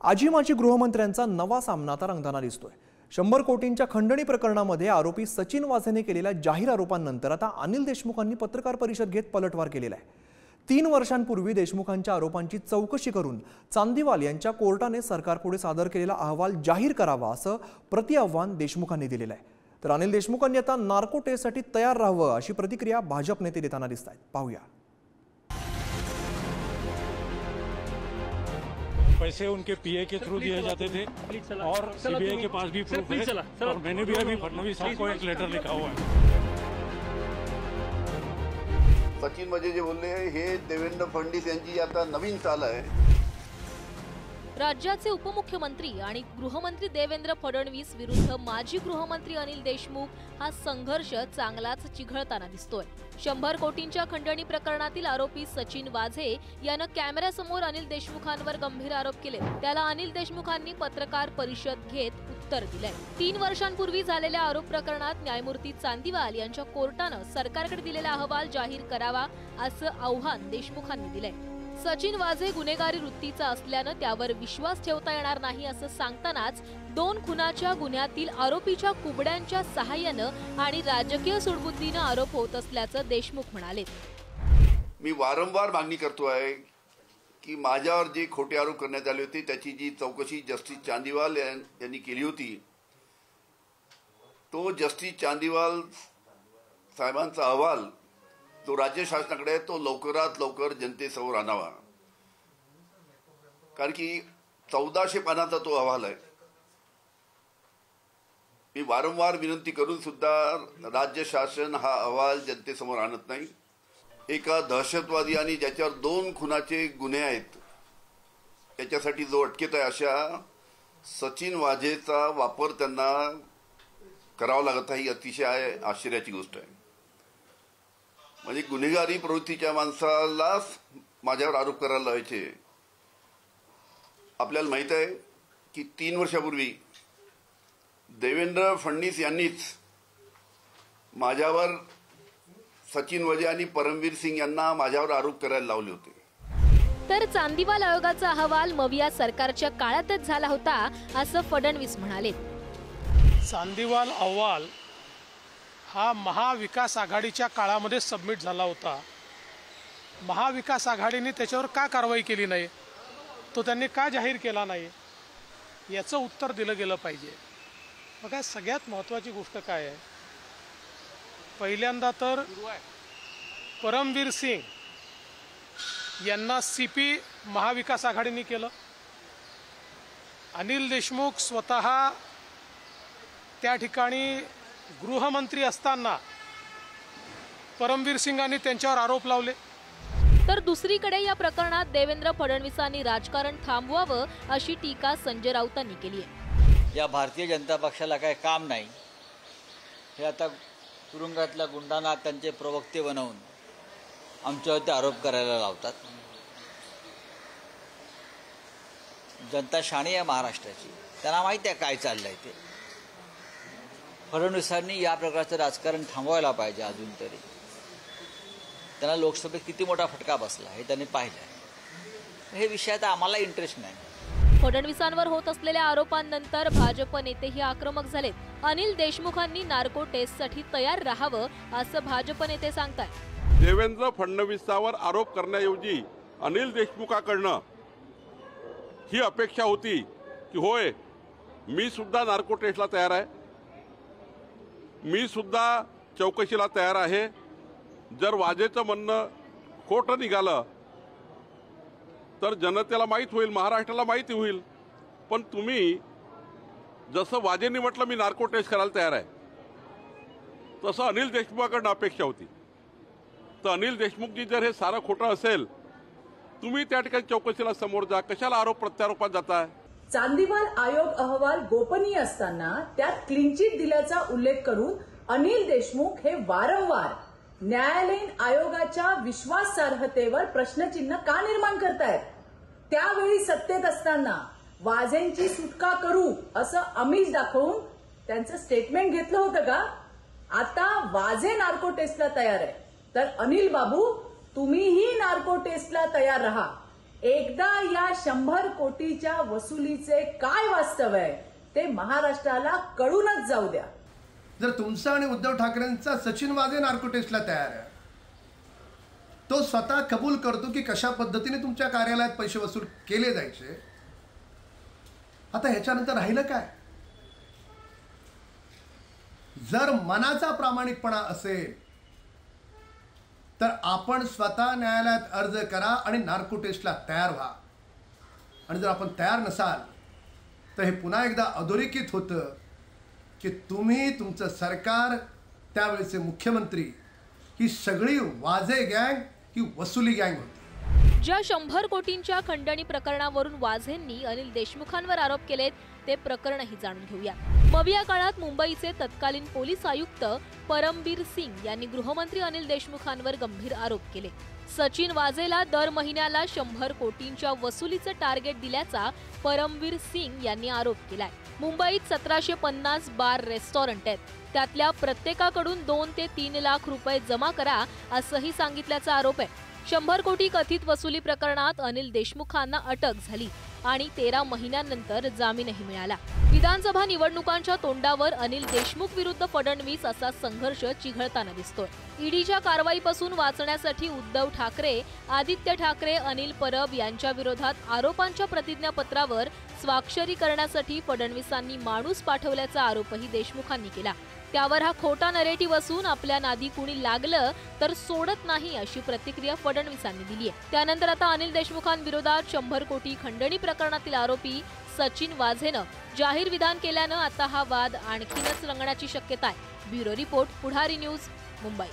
आजी माजी गृहमंत्र्यांचा नवा सामना आता रंगताना दिसतोय। 100 कोटींच्या खंडणी प्रकरणामध्ये आरोपी सचिन वाझेने केलेल्या जाहीर आरोपांनंतर आता अनिल देशमुखांनी पत्रकार परिषद घेत पलटवार केलेला आहे। 3 वर्षांपूर्वी देशमुखांच्या आरोपांची चौकशी करून चांदीवाल यांच्या कोर्टाने सरकारपुढे सादर केलेला अहवाल जाहीर करावा असं प्रतिआव्हान देशमुखांनी दिलेलं आहे। तर अनिल देशमुखांनी आता नार्को टेस्टसाठी तयार राहावं अशी प्रतिक्रिया भाजप नेते देताना दिसत आहेत। पाहूया। पैसे उनके पीए के थ्रू दिए जाते थे और सीबीआई के पास भी प्रूफ है और मैंने भी अभी फडणवीस साहब को एक लेटर लिखा हुआ है। सचिन वाझे जे बोलले हे देवेंद्र फडणवीस यांची आता नवीन चाल आहे। राज्याचे उपमुख्यमंत्री आणि गृहमंत्री देवेंद्र फडणवीस विरुद्ध माजी गृहमंत्री अनिल देशमुख हा संघर्ष चांगलाच चिघळताना दिसतोय। 100 कोटींच्या खंडणी प्रकरणातील आरोपी सचिन वाझे यानं कॅमेऱ्यासमोर अनिल देशमुखांवर गंभीर आरोप केले। त्याला अनिल देशमुखांनी पत्रकार परिषद घेत उत्तर दिलंय। 3 वर्षांपूर्वी झालेल्या आरोप प्रकरणात न्यायमूर्ती चांदीवाल यांच्या कोर्टानं सरकारकडे दिलेला अहवाल जाहीर करावा असं आव्हान देशमुखांनी दिलंय। सचिन वाझे गुन्हेगारी वृत्तीचा असल्यानं त्यावर विश्वास ठेवता येणार नाही असं सांगतानाच 2 खुनाच्या गुन्ह्यातील आरोपीच्या कुबड्यांच्या सहाय्यानं आणि राजकीय सुडबुद्धीनं आरोप होत असल्याचं देशमुख म्हणाले। मी वारंवार मागणी करतोय की माझ्यावर जे खोटे आरोप करण्यात आले होते त्याची जी चौकशी जस्टिस चांदीवाल यांनी केली होती तो जस्टिस चांदीवाल साहेबांचा अहवाल तो राज्य शासनाकडे तो लवकरात लवकर जनतेसमोर आणावा। कारण की 1400 पानाचा तो अहवाल आहे। मी वारंवार विनंती करून सुद्धा राज्य शासन हा अहवाल जनतेसमोर आणत नाही। एका दहशतवादी आणि ज्याच्यावर 2 खुनाचे गुन्हे आहेत त्याच्यासाठी जो अटकेत आहे अशा सचिन वाझेचा वापर त्यांना करावा लागत आहे ही अतिशय आश्चर्याची गोष्ट आहे। म्हणजे गुन्हेगारी प्रवृत्तीच्या माणसाला माझ्यावर आरोप करायला लावायचे। आपल्याला माहित आहे की 3 वर्षापूर्वी देवेंद्र फडणवीस यांनीच माझ्यावर सचिन वाझे आणि परमवीर सिंग यांना माझ्यावर आरोप करायला लावले होते। तर चांदीवाल आयोगाचा अहवाल मविया सरकारच्या काळातच झाला होता असं फडणवीस म्हणाले। चांदीवाल अहवाल हा महाविकास आघाडीच्या काळामध्ये सबमिट झाला होता। महाविकास आघाडीने त्याच्यावर का कारवाई केली नाही, तो त्यांनी का जाहीर केला नाही, याचं उत्तर दिलं गेलं पाहिजे। बघा सगळ्यात महत्त्वाची गोष्ट काय आहे, पहिल्यांदा तर परमवीर सिंग यांना सीपी महाविकास आघाडीने केलं। अनिल देशमुख स्वतः त्या ठिकाणी गृहमंत्री असताना परमवीर सिंगांनी त्यांच्यावर आरोप लावले। तर दुसरीकडे या प्रकरणात देवेंद्र फडणवीसांनी राजकारण थांबवावं अशी टीका संजय राऊतांनी केली आहे। या भारतीय जनता पक्षाला काय काम नाही, हे आता तुरुंगातल्या गुंडांना त्यांचे प्रवक्ते बनवून आमच्यावरती आरोप करायला लावतात। जनता शाणी आहे महाराष्ट्राची, त्यांना माहिती आहे काय चाललंय ते। फडणवीसांनी या प्रकारचं राजकारण थांबवायला पाहिजे। अजून तरी त्यांना लोकसभेत किती मोठा फटका बसला हे त्यांनी पाहिलं। हे विषयात आम्हाला इंटरेस्ट नाही। फडणवीसांवर होत असलेल्या आरोपांनंतर भाजप नेतेही आक्रमक झालेत। अनिल देशमुखांनी नार्को टेस्टसाठी तयार राहावं असं भाजप नेते सांगतायत। देवेंद्र फडणवीसांवर आरोप करण्याऐवजी अनिल देशमुखांकडनं ही अपेक्षा होती की होय मी सुद्धा नार्को टेस्टला तयार आहे, मी सुद्धा चौकशीला तयार आहे। जर वाझेचं म्हणणं खोटं निघालं तर जनतेला माहीत होईल, महाराष्ट्राला माहिती होईल। पण तुम्ही जसं वाझेंनी म्हटलं मी नार्को टेस्ट करायला तयार आहे, तसं अनिल देशमुखांकडून अपेक्षा होती। तर अनिल देशमुखजी जर हे सारं खोटं असेल, तुम्ही त्या ठिकाणी चौकशीला समोर जा, कशाला आरोप प्रत्यारोपात जाताय? चांदीवाल आयोग अहवाल गोपनीय असताना त्यात क्लीन चिट दिल्याचा उल्लेख करून अनिल देशमुख हे वारंवार न्यायालयीन आयोगाच्या विश्वासार्हतेवर प्रश्नचिन्ह का निर्माण करतायत? त्यावेळी सत्तेत असताना वाझेंची सुटका करू असं आमिष दाखवून त्यांचं स्टेटमेंट घेतलं होतं का? आता वाझे नार्को टेस्टला तयार आहे, तर अनिल बाबू तुम्हीही नार्को टेस्टला तयार राहा। एकदा या 100 कोटीच्या वसुलीचे काय वास्तव आहे ते महाराष्ट्राला कळूनच जाऊ द्या. जर तुमचा आणि उद्धव ठाकरेंचा सचिन वाझे नार्को टेस्टला तयार आहे, तो स्वतः कबूल करतो की कशा पद्धतीने तुमच्या कार्यालयात पैसे वसूल केले जायचे. आता ह्याच्यानंतर राहिलं काय? जर मनाचा प्रामाणिकपणा असेल तर आपण स्वतः न्यायालयात अर्ज करा आणि नार्को टेस्टला तयार व्हा. आणि जर आपण तयार नसाल तर हे पुन्हा एकदा अधोरेखित होतं की तुम्ही, तुमचं सरकार, त्यावेळेचे मुख्यमंत्री ही सगळी वाझे गँग ही वसुली गँग होती. ज्या 100 कोटींच्या खंडणी प्रकरणावरून वाझेंनी अनिल देशमुखांवर आरोप केलेत ते प्रकरणही जाणून घेऊया. मविया काळात मुंबईचे तत्कालीन पोलीस आयुक्त परमबीर सिंग यांनी गृहमंत्री अनिल देशमुखांवर गंभीर आरोप केले. सचिन वाझेला दर महिन्याला 100 कोटींच्या वसुलीचे टार्गेट दिल्याचा परमबीर सिंग यांनी आरोप केलाय. मुंबईत 1750 बार रेस्टॉरंट आहेत, त्यातल्या प्रत्येकाकडून 2 ते 3 लाख रुपये जमा करा असंही सांगितल्याचा आरोप आहे. 100 कोटी कथित वसुली प्रकरणात अनिल देशमुखांना अटक झाली आणि 13 महिन्यांनंतर जामीनही मिळाला. विधानसभा निवडणुकांच्या तोंडावर अनिल देशमुख विरुद्ध फडणवीस असा संघर्ष चिघळताना दिसतोय. ईडीच्या कारवाईपासून वाचण्यासाठी उद्धव ठाकरे, आदित्य ठाकरे, अनिल परब यांच्या विरोधात आरोपांच्या प्रतिज्ञापत्रावर स्वाक्षरी करण्यासाठी फडणवीसांनी माणूस पाठवल्याचा आरोपही देशमुखांनी केला. त्यावर हा खोटा नरेटिव्ह असून आपल्या नादी कुणी लागलं तर सोडत नाही अशी प्रतिक्रिया फडणवीसांनी दिली आहे. त्यानंतर आता अनिल देशमुखांविरोधात 100 कोटी खंडणी प्रकरणातील आरोपी सचिन वाझेनं जाहीर विधान केल्यानं आता हा वाद आणखीनच रंगण्याची शक्यता आहे. ब्युरो रिपोर्ट, पुढारी न्यूज, मुंबई.